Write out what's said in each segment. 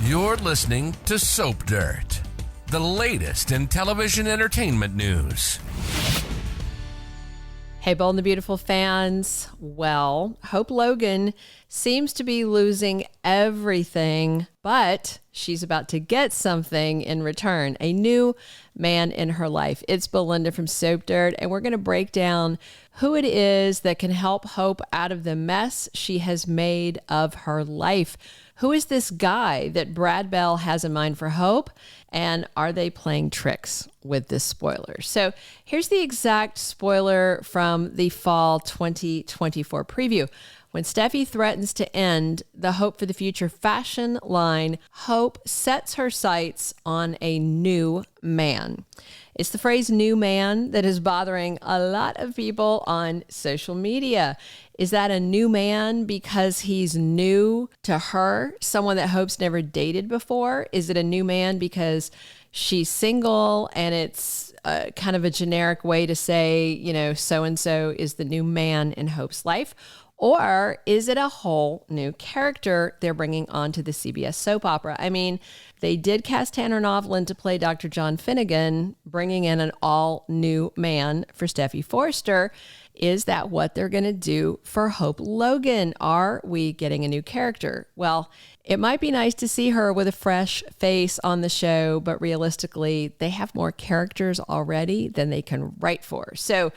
You're listening to Soap Dirt, the latest in television entertainment news. Hey, Bold and the Beautiful fans. Well, Hope Logan seems to be losing everything, but she's about to get something in return, a new man in her life. It's Belinda from Soap Dirt, and we're going to break down who it is that can help Hope out of the mess she has made of her life. Who is this guy that Brad Bell has in mind for Hope? And are they playing tricks with this spoiler? So here's the exact spoiler from the fall 2024 preview. When Steffy threatens to end the Hope for the Future fashion line, Hope sets her sights on a new man. It's the phrase new man that is bothering a lot of people on social media. Is that a new man because he's new to her, someone that Hope's never dated before? Is it a new man because she's single and it's kind of a generic way to say, you know, so-and-so is the new man in Hope's life? Or is it a whole new character they're bringing onto the CBS soap opera? I mean, they did cast Tanner Novlan to play Doctor John Finnegan, bringing in an all-new man for Steffy Forrester. Is that what they're going to do for Hope Logan? Are we getting a new character? Well, it might be nice to see her with a fresh face on the show, but realistically, they have more characters already than they can write for. So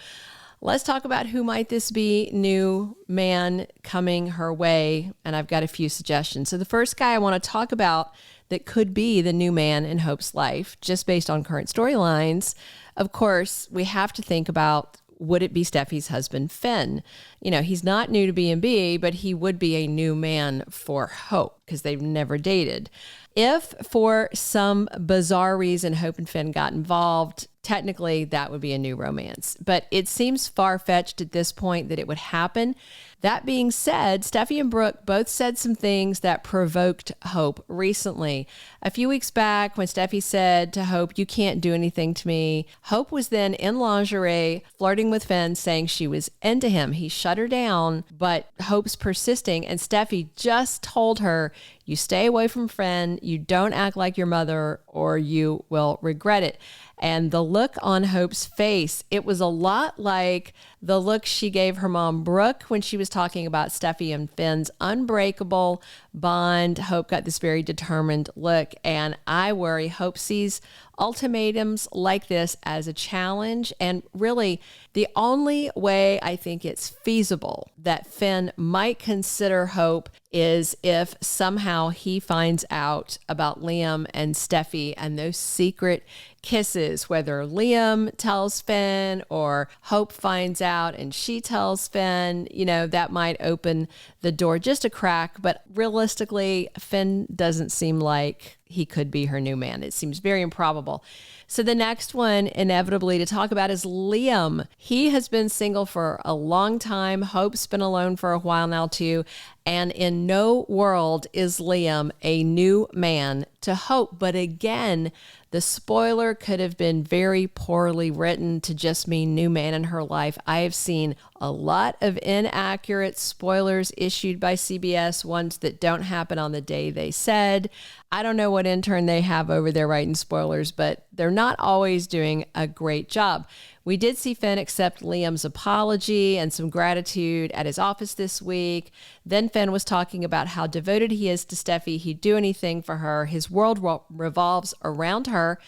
let's talk about who might this be new man coming her way. And I've got a few suggestions. So the first guy I want to talk about that could be the new man in Hope's life, just based on current storylines, of course, we have to think about, would it be Steffy's husband, Finn? You know, he's not new to B&B, but he would be a new man for Hope because they've never dated. If for some bizarre reason Hope and Finn got involved, technically that would be a new romance. But it seems far-fetched at this point that it would happen. That being said, Steffy and Brooke both said some things that provoked Hope recently. A few weeks back when Steffy said to Hope, "You can't do anything to me," Hope was then in lingerie flirting with Finn, saying she was into him. He shut her down, but Hope's persisting, and Steffy just told her, "You stay away from Finn, you don't act like your mother, or you will regret it." And the look on Hope's face, it was a lot like the look she gave her mom, Brooke, when she was talking about Steffy and Finn's unbreakable bond. Hope got this very determined look, and I worry Hope sees ultimatums like this as a challenge. And really, the only way I think it's feasible that Finn might consider Hope is if somehow he finds out about Liam and Steffy and those secret kisses, whether Liam tells Finn or Hope finds out and she tells Finn, you know, that might open the door just a crack. But realistically, Finn doesn't seem like he could be her new man. It seems very improbable. So the next one inevitably to talk about is Liam. He has been single for a long time. Hope's been alone for a while now too. And in no world is Liam a new man to Hope. But again, the spoiler could have been very poorly written to just mean new man in her life. I have seen a lot of inaccurate spoilers issued by CBS, ones that don't happen on the day they said. I don't know what intern they have over there writing spoilers, but they're not always doing a great job. We did see Finn accept Liam's apology and some gratitude at his office this week. Then Finn was talking about how devoted he is to Steffy. He'd do anything for her. His world revolves around her.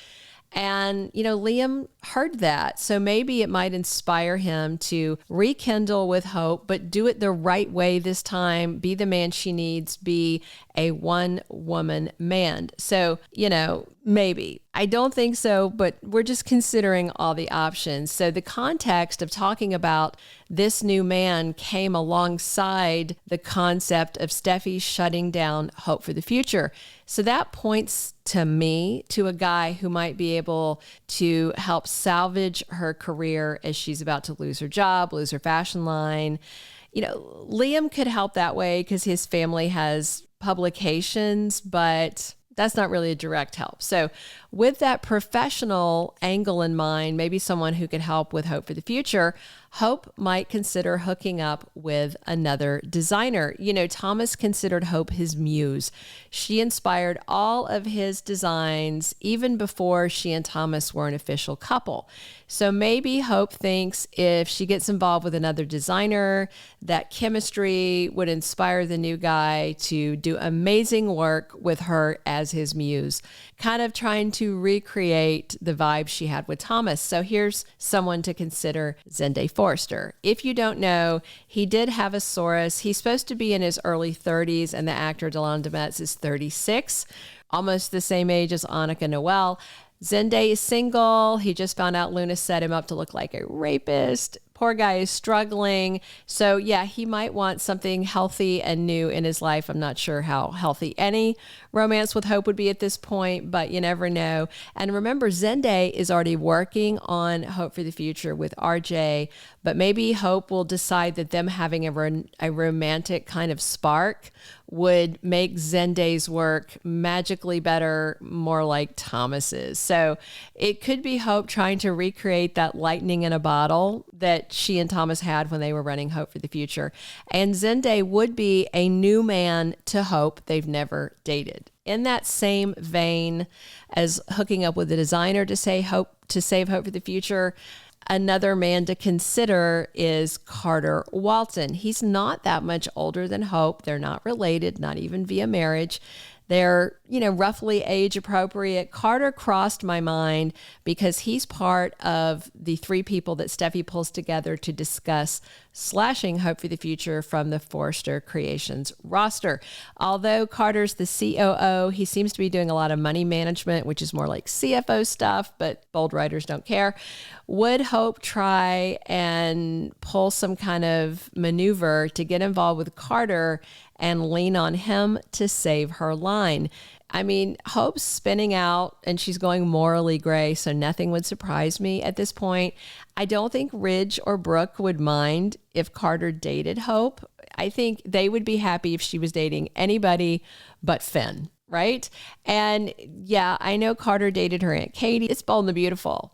And, you know, Liam heard that. So maybe it might inspire him to rekindle with Hope, but do it the right way this time. Be the man she needs. Be a one-woman man. So, you know, maybe. I don't think so, but we're just considering all the options. So the context of talking about this new man came alongside the concept of Steffy shutting down Hope for the Future. So that points to me to a guy who might be able to help salvage her career as she's about to lose her job, lose her fashion line. You know, Liam could help that way because his family has publications, but that's not really a direct help. So with that professional angle in mind, maybe someone who could help with Hope for the Future, Hope might consider hooking up with another designer. You know, Thomas considered Hope his muse. She inspired all of his designs even before she and Thomas were an official couple. So maybe Hope thinks if she gets involved with another designer, that chemistry would inspire the new guy to do amazing work with her as his muse, kind of trying to recreate the vibe she had with Thomas. So here's someone to consider: Steffy Forrester. If you don't know, he did have a Saurus. He's supposed to be in his early 30s, and the actor Dylan Demetz is 36, almost the same age as Annika Noel. Zende is single. He just found out Luna set him up to look like a rapist. Poor guy is struggling. So yeah, he might want something healthy and new in his life. I'm not sure how healthy any romance with Hope would be at this point, but you never know. And remember, Zende is already working on Hope for the Future with RJ, but maybe Hope will decide that them having a romantic kind of spark would make Zende's work magically better, more like Thomas's. So it could be Hope trying to recreate that lightning in a bottle that she and Thomas had when they were running Hope for the Future. And Zende would be a new man to Hope they've never dated. In that same vein as hooking up with a designer to save Hope for the Future, another man to consider is Carter Walton. He's not that much older than Hope. They're not related, not even via marriage. They're, roughly age appropriate. Carter crossed my mind because he's part of the three people that Steffi pulls together to discuss slashing Hope for the Future from the Forrester Creations roster. Although Carter's the COO, he seems to be doing a lot of money management, which is more like CFO stuff, but bold writers don't care. Would Hope try and pull some kind of maneuver to get involved with Carter and lean on him to save her line? I mean, Hope's spinning out and she's going morally gray, so nothing would surprise me at this point. I don't think Ridge or Brooke would mind if Carter dated Hope. I think they would be happy if she was dating anybody but Finn, right? And yeah, I know Carter dated her Aunt Katie. It's Bold and the Beautiful.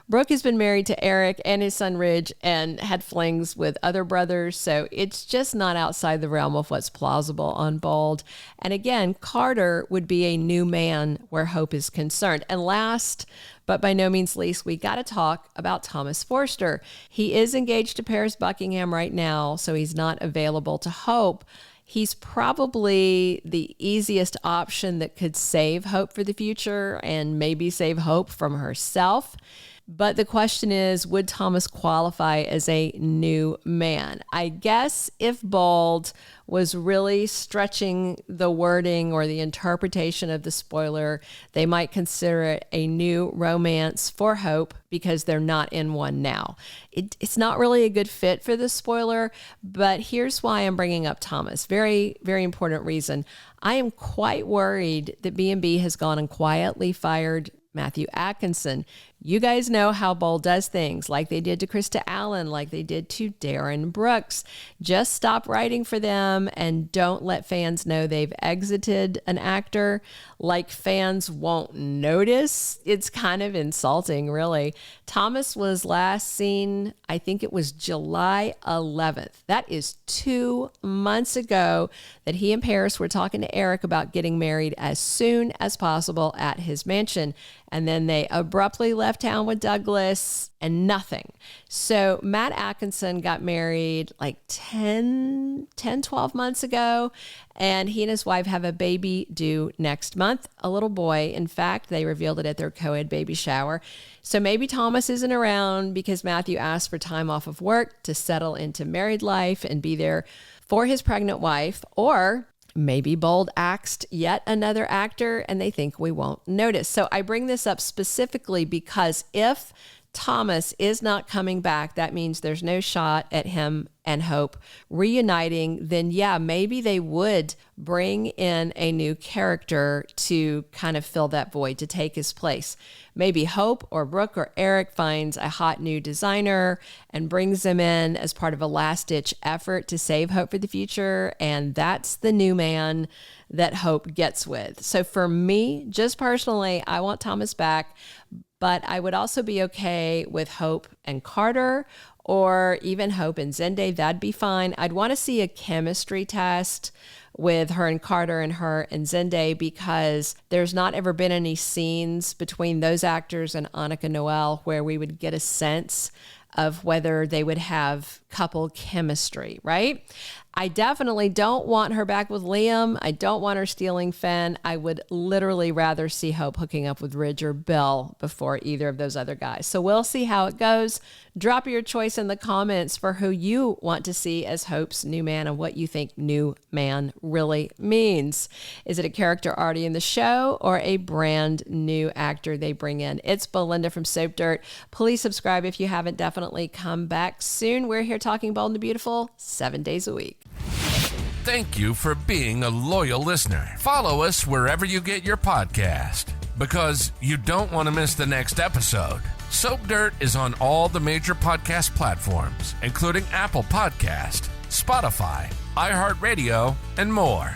Brooke has been married to Eric and his son Ridge and had flings with other brothers, so it's just not outside the realm of what's plausible on Bold. And again, Carter would be a new man where Hope is concerned. And last, but by no means least, we got to talk about Thomas Forrester. He is engaged to Paris Buckingham right now, so he's not available to Hope. He's probably the easiest option that could save Hope for the Future and maybe save Hope from herself. But the question is, would Thomas qualify as a new man? I guess if Bold was really stretching the wording or the interpretation of the spoiler, they might consider it a new romance for Hope because they're not in one now. It's not really a good fit for the spoiler, but here's why I'm bringing up Thomas. Very, very important reason. I am quite worried that B&B has gone and quietly fired Matthew Atkinson. You guys know how Bold does things, like they did to Krista Allen, like they did to Darren Brooks. Just stop writing for them and don't let fans know they've exited an actor. Like fans won't notice. It's kind of insulting, really. Thomas was last seen, I think it was July 11th. That is 2 months ago that he and Paris were talking to Eric about getting married as soon as possible at his mansion. And then they abruptly left town with Douglas and nothing. So Matt Atkinson got married like 10, 12 months ago. And he and his wife have a baby due next month, a little boy. In fact, they revealed it at their co-ed baby shower. So maybe Thomas isn't around because Matthew asked for time off of work to settle into married life and be there for his pregnant wife. Or maybe Bold axed yet another actor and they think we won't notice. So I bring this up specifically because if Thomas is not coming back, that means there's no shot at him and Hope reuniting. Then yeah, maybe they would bring in a new character to kind of fill that void, to take his place. Maybe Hope or Brooke or Eric finds a hot new designer and brings them in as part of a last-ditch effort to save Hope for the Future. And that's the new man that Hope gets with. So for me, just personally, I want Thomas back, but I would also be okay with Hope and Carter, or even Hope and Zende. That'd be fine. I'd want to see a chemistry test with her and Carter and her and Zende, because there's not ever been any scenes between those actors and Annika Noel where we would get a sense of whether they would have couple chemistry, right? I definitely don't want her back with Liam. I don't want her stealing Finn. I would literally rather see Hope hooking up with Ridge or Bill before either of those other guys. So we'll see how it goes. Drop your choice in the comments for who you want to see as Hope's new man and what you think new man really means. Is it a character already in the show or a brand new actor they bring in? It's Belinda from Soap Dirt. Please subscribe if you haven't. Definitely come back soon. We're here talking Bold and Beautiful 7 days a week. Thank you for being a loyal listener. Follow us wherever you get your podcast, because you don't want to miss the next episode. Soap Dirt is on all the major podcast platforms, including Apple Podcast, Spotify, iHeartRadio, and more.